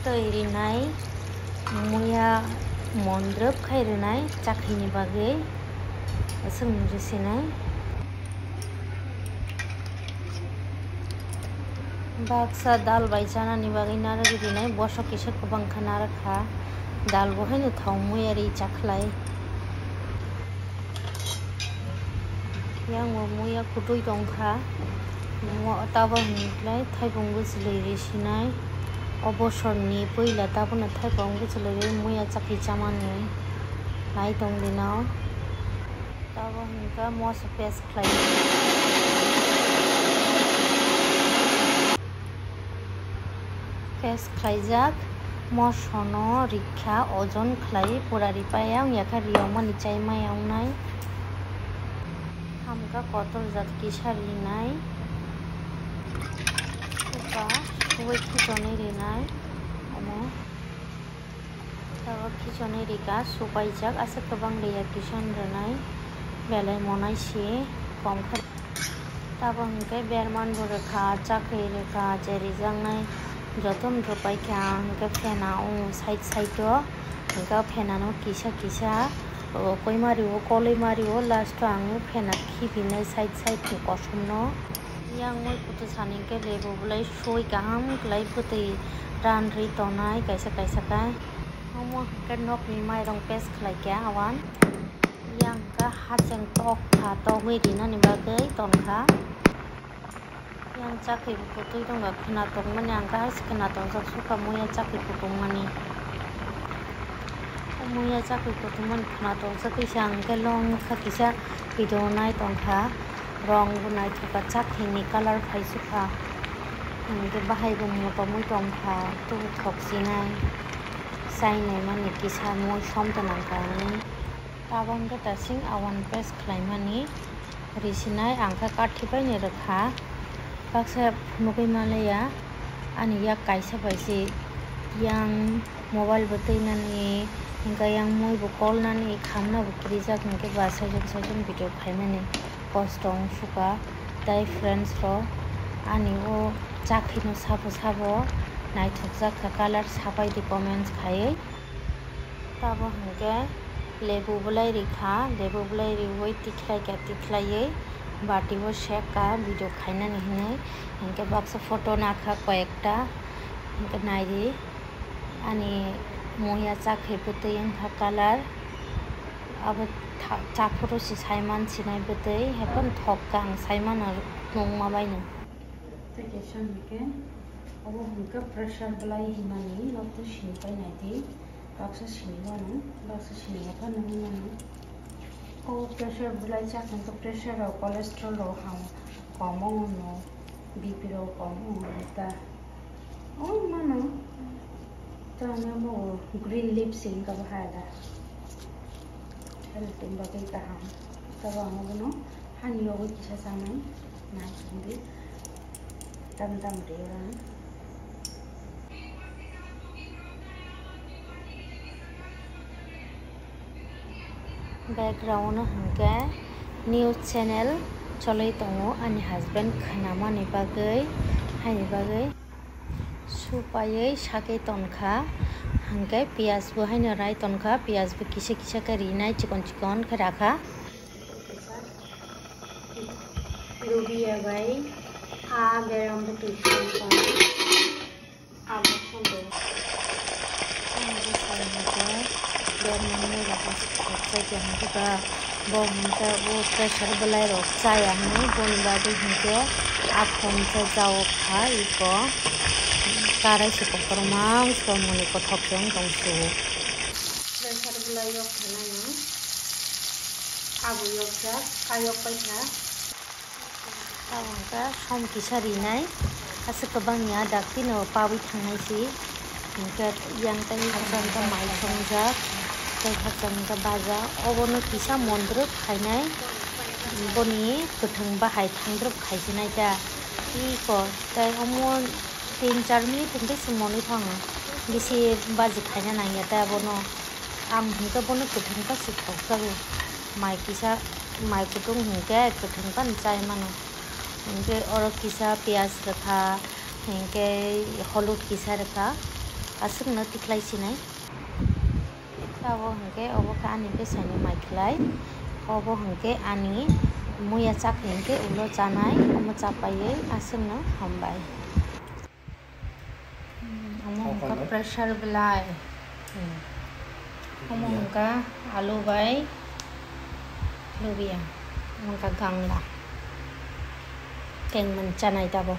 töyrinai muya mondrop khairinai chakhini bagui soंग्रुसिनाय baksa dal baichanani bagui narigrinai bosok kisa kwbangkha narakha dal bohaino thau muyari chakhlai yang muya kutui tongkha tabo hingklai thaipong bwchwlui risinai obosorni puila tabono thaipong bwchwlui muya chakhi chamani nai tongdinao tabo hingka moso paste khlai paste khlaijak mosono rikha ojon khlai purari payang yakha riyomani chaimai nai hamka kotor jat kisarinai suka subai khichonai rinai omo tabo khichonai rika supaijak asa kwbang riya kison rinai belai monai si komkha tabo hingke berman rokha chakri rokha jerijangnai jotom ropaikha hingke fena side side o hingke fenano kisa kisa koi mario koloi mario last ang fena khibinai side side ni kosomno yang moi putu saningke lebu bulai soi kaham klai putui ranri tonai kaisa kaisa kai omo hingke nokni mairong paste khlaikya awan yang ka hacheng tok tha togui rinani bagui tonkha yang chakri putui dongga khna tongmani angka khna tongjak suka muya chakri putungmani muya chakri putungmani khna tongjak kisa angke long kha kisa video nai tongkha rong bunai thuka chakhini color phaisukha hingke bahai bo motomui tongkha tu thoksinai sainai mani kisa moi somtanangkani tabangke tasing awan paste khlaimani risinai angka kathi paini rokha baksa nugui malaya ani yak kaisa baisi yang mobile batainani hingka yang moi bo call nani khamna bo krijak hingke ba sajon video khaimani postong suka dai friends ro ani o chakhino sabo naithokjak color sapai di comments khaiye tabo hingke lebu bulai rikha lebu bulai riwoi tikhlaiye bati bo sheka video khainani hinai hingke baksa photo nakha koyekta hingke nairi ani muya chakhi putui wngkha color abo chaporo si saiman sinai butui hepon thokka ang saiman nongma baino application hingke abo hingke pressure bulai himani nokto sini painaiti baksa sini wano baksa sini apa namanya oh pressure bulai chakhan to pressure ro cholesterol ro ham komong no bp ro komong ta oh mano ta namo green leaf sing ka bahada health in bagai ka ham taba no hani ro kisa samai na sindi tam re ra background hingke news channel choloi tongo ani husband khanamani bagui haini bagui supaiye sakai tonkha hingke pias bo haino rai tonkha pias bo kisa kisa ka rinai chikon chikon kha rakha rubiya bai a beram bo tuition kon abo sondo hingke bo hingke bo pressure bulai rok chaya hinai boni badi hingke akhom se jao kha iko karai se kotormang somoni kothok jong tongsu pressure bulai yok khanai no abu yok ja kayok paitha tawangka som kisa rinai asa kwbang ya dakti no pawi thangnai si hingke yang tani hasan ka mai songjak hasan ka baja obono kisa mondrop khainai boni kuthang bahai thangrop khaijinai ta iko tai omo 3-4 minute hingke simoni thanga bisi baji khaina nangya ta bono ang hingke bono kuthang ka sikhokjago mai kisa mai kutung hingke kuthang ka chai mano hingke oro kisa pias rakha hingke holud kisa rakha asung na tiklai sinai tabo hangke obo ka ani besani maiklai obo hangke ani muya chak hingke ulo janai omo chapai asung no hambai omo hangka pressure belai omo hangka alu bai lubia hangka gangla keng man chanai tabo